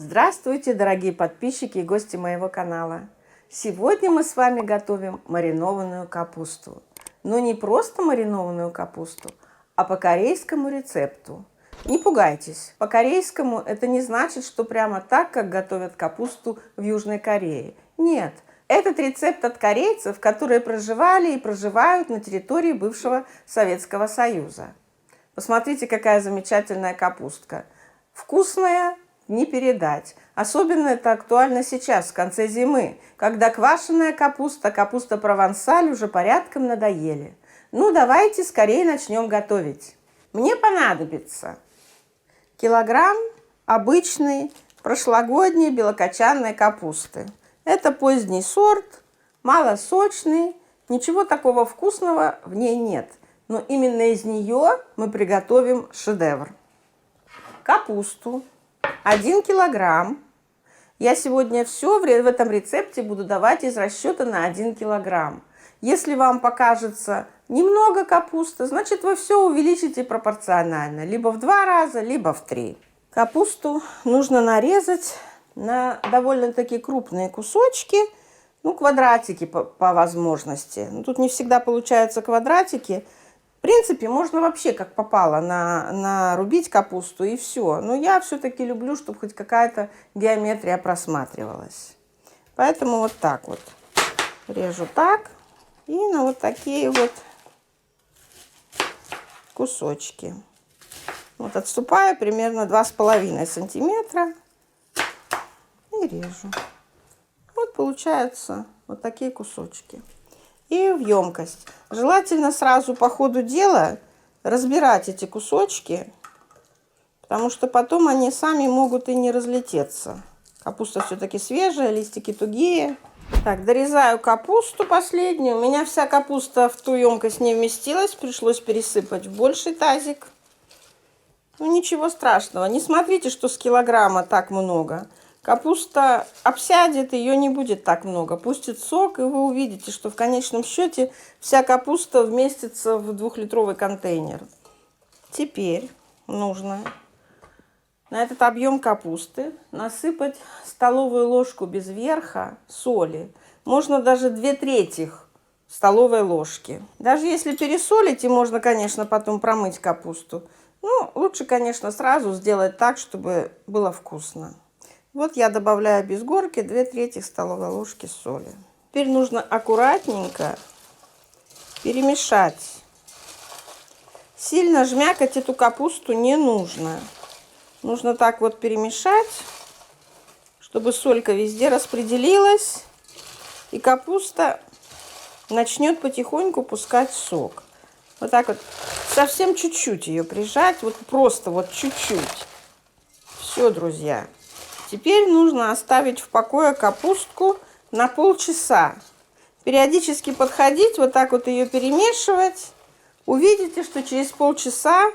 Здравствуйте, дорогие подписчики и гости моего канала! Сегодня мы с вами готовим маринованную капусту. Но не просто маринованную капусту, а по корейскому рецепту. Не пугайтесь, по-корейскому это не значит, что прямо так, как готовят капусту в Южной Корее. Нет, этот рецепт от корейцев, которые проживали и проживают на территории бывшего Советского Союза. Посмотрите, какая замечательная капустка. Вкусная, не передать. Особенно это актуально сейчас, в конце зимы, когда квашеная капуста, капуста провансаль уже порядком надоели. Ну, давайте скорее начнем готовить. Мне понадобится килограмм обычной прошлогодней белокочанной капусты. Это поздний сорт, малосочный, ничего такого вкусного в ней нет. Но именно из нее мы приготовим шедевр. Капусту 1 килограмм. Я сегодня все в этом рецепте буду давать из расчета на 1 килограмм. Если вам покажется немного капусты, значит вы все увеличите пропорционально. Либо в 2 раза, либо в 3. Капусту нужно нарезать на довольно-таки крупные кусочки. Ну, квадратики по возможности. Но тут не всегда получаются квадратики. В принципе, можно вообще как попало нарубить капусту и все. Но я все-таки люблю, чтобы хоть какая-то геометрия просматривалась. Поэтому вот так вот режу так и на вот такие вот кусочки. Вот отступаю примерно 2,5 сантиметра и режу. Вот получаются вот такие кусочки. И в емкость. Желательно сразу по ходу дела разбирать эти кусочки, потому что потом они сами могут и не разлететься. Капуста все-таки свежая, листики тугие. Так, дорезаю капусту последнюю. У меня вся капуста в ту емкость не вместилась, пришлось пересыпать в больший тазик. Ну ничего страшного, не смотрите, что с килограмма так много. Капуста обсядет, ее не будет так много. Пустит сок, и вы увидите, что в конечном счете вся капуста вместится в 2-литровый контейнер. Теперь нужно на этот объем капусты насыпать столовую ложку без верха соли. Можно даже 2/3 столовой ложки. Даже если пересолите, можно, конечно, потом промыть капусту. Ну, лучше, конечно, сразу сделать так, чтобы было вкусно. Вот я добавляю без горки 2/3 столовой ложки соли. Теперь нужно аккуратненько перемешать. Сильно жмякать эту капусту не нужно. Нужно так вот перемешать, чтобы солька везде распределилась. И капуста начнет потихоньку пускать сок. Вот так вот совсем чуть-чуть ее прижать. Вот просто вот чуть-чуть. Все, друзья. Теперь нужно оставить в покое капустку на полчаса. Периодически подходить, вот так вот ее перемешивать. Увидите, что через полчаса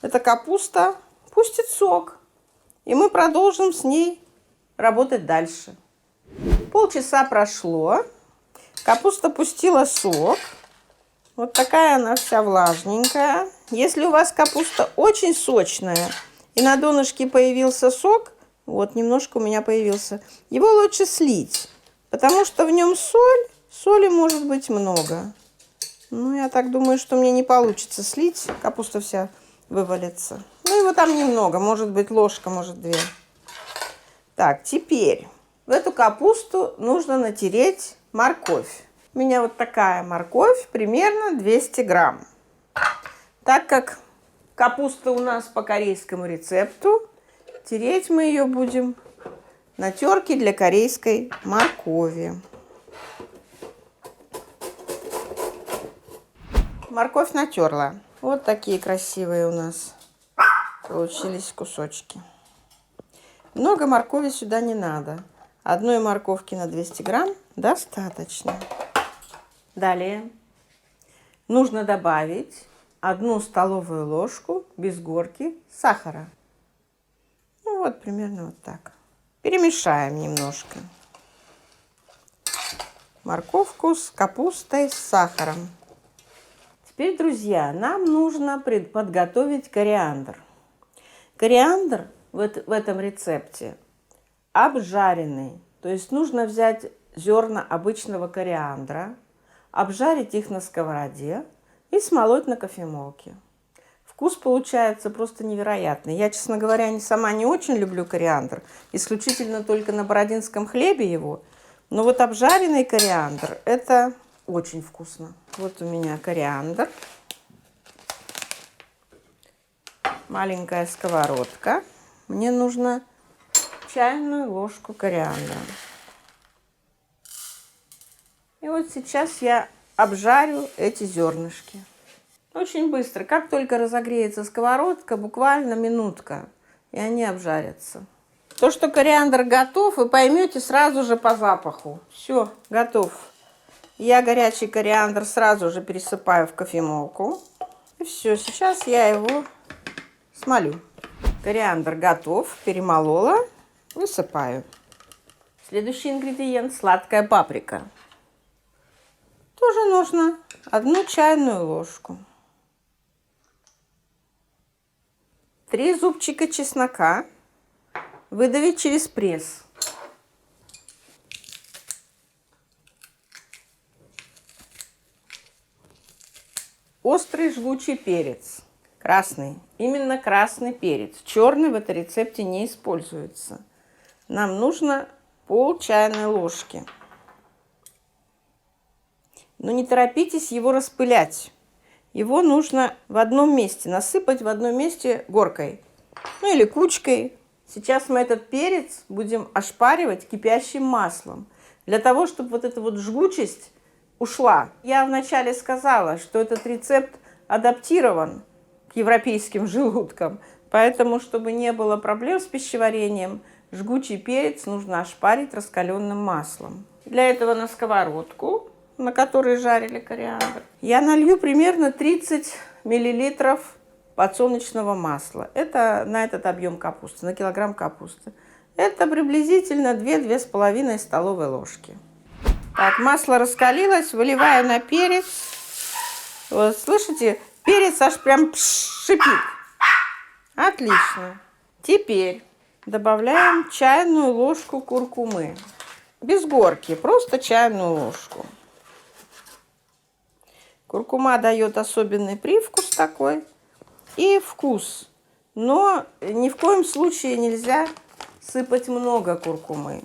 эта капуста пустит сок. И мы продолжим с ней работать дальше. Полчаса прошло. Капуста пустила сок. Вот такая она вся влажненькая. Если у вас капуста очень сочная и на донышке появился сок, вот, немножко у меня появился. Его лучше слить, потому что в нем соль. Соли может быть много. Ну, я так думаю, что мне не получится слить. Капуста вся вывалится. Ну, его там немного. Может быть, ложка, может, 2. Так, теперь в эту капусту нужно натереть морковь. У меня вот такая морковь, примерно 200 грамм. Так как капуста у нас по корейскому рецепту, тереть мы ее будем на терке для корейской моркови. Морковь натерла. Вот такие красивые у нас получились кусочки. Много моркови сюда не надо. Одной морковки на 200 грамм достаточно. Далее нужно добавить 1 столовую ложку без горки сахара. Ну вот, примерно вот так. Перемешаем немножко. Морковку с капустой с сахаром. Теперь, друзья, нам нужно подготовить кориандр. Кориандр в этом рецепте обжаренный. То есть нужно взять зерна обычного кориандра, обжарить их на сковороде и смолоть на кофемолке. Вкус получается просто невероятный. Я, честно говоря, сама не очень люблю кориандр, исключительно только на бородинском хлебе его. Но вот обжаренный кориандр – это очень вкусно. Вот у меня кориандр. Маленькая сковородка. Мне нужно чайную ложку кориандра. И вот сейчас я обжарю эти зернышки. Очень быстро. Как только разогреется сковородка, буквально минутка, и они обжарятся. То, что кориандр готов, вы поймете сразу же по запаху. Все, готов. Я горячий кориандр сразу же пересыпаю в кофемолку. И все, сейчас я его смолю. Кориандр готов, перемолола, высыпаю. Следующий ингредиент – сладкая паприка. Тоже нужно 1 чайную ложку. 3 зубчика чеснока выдавить через пресс. Острый жгучий перец. Красный. Именно красный перец. Черный в этом рецепте не используется. Нам нужно пол чайной ложки. Но не торопитесь его распылять. Его нужно в одном месте, насыпать в одном месте горкой. Ну или кучкой. Сейчас мы этот перец будем ошпаривать кипящим маслом. Для того, чтобы вот эта вот жгучесть ушла. Я вначале сказала, что этот рецепт адаптирован к европейским желудкам. Поэтому, чтобы не было проблем с пищеварением, жгучий перец нужно ошпарить раскаленным маслом. Для этого на сковородку, на которой жарили кориандр, я налью примерно 30 мл подсолнечного масла. Это на этот объем капусты, на килограмм капусты. Это приблизительно 2-2,5 столовые ложки. Так, масло раскалилось, выливаю на перец. Вот, слышите, перец аж прям шипит. Отлично. Теперь добавляем чайную ложку куркумы. Без горки, просто чайную ложку. Куркума дает особенный привкус такой и вкус. Но ни в коем случае нельзя сыпать много куркумы.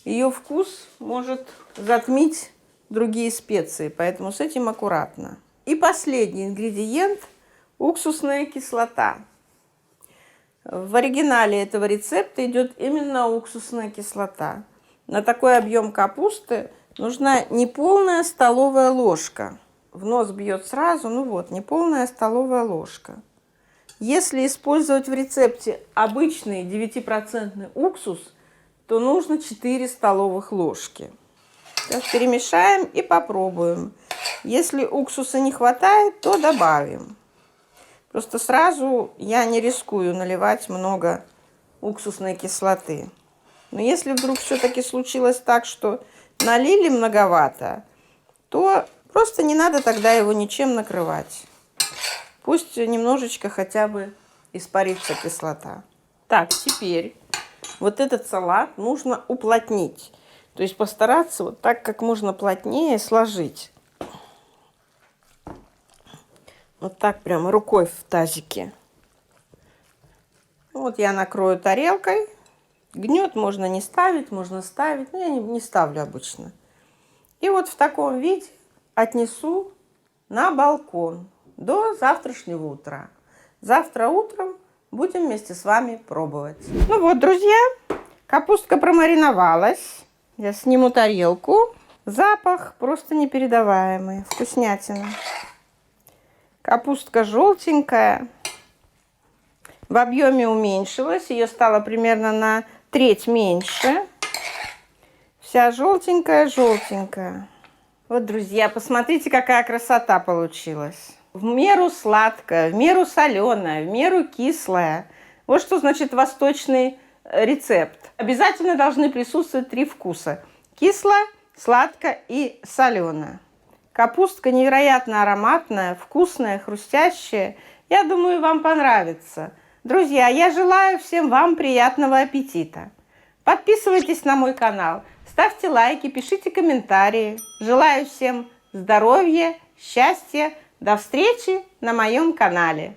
Ее вкус может затмить другие специи, поэтому с этим аккуратно. И последний ингредиент – уксусная кислота. В оригинале этого рецепта идет именно уксусная кислота. На такой объем капусты нужна неполная столовая ложка. В нос бьет сразу, ну вот, неполная столовая ложка. Если использовать в рецепте обычный 9% уксус, то нужно 4 столовых ложки. Сейчас перемешаем и попробуем. Если уксуса не хватает, то добавим. Просто сразу я не рискую наливать много уксусной кислоты. Но если вдруг все-таки случилось так, что налили многовато, то просто не надо тогда его ничем накрывать. Пусть немножечко хотя бы испарится кислота. Так, теперь вот этот салат нужно уплотнить. То есть постараться вот так как можно плотнее сложить. Вот так прямо рукой в тазике. Вот я накрою тарелкой. Гнет можно не ставить, можно ставить. Но я не ставлю обычно. И вот в таком виде отнесу на балкон до завтрашнего утра. Завтра утром будем вместе с вами пробовать. Ну вот, друзья, капустка промариновалась. Я сниму тарелку. Запах просто непередаваемый. Вкуснятина. Капустка желтенькая. В объеме уменьшилась. Ее стало примерно на треть меньше. Вся желтенькая-желтенькая. Вот, друзья, посмотрите, какая красота получилась. В меру сладкая, в меру соленая, в меру кислая. Вот что значит восточный рецепт. Обязательно должны присутствовать 3 вкуса. Кисло, сладко и солено. Капустка невероятно ароматная, вкусная, хрустящая. Я думаю, вам понравится. Друзья, я желаю всем вам приятного аппетита. Подписывайтесь на мой канал, ставьте лайки, пишите комментарии. Желаю всем здоровья, счастья. До встречи на моем канале.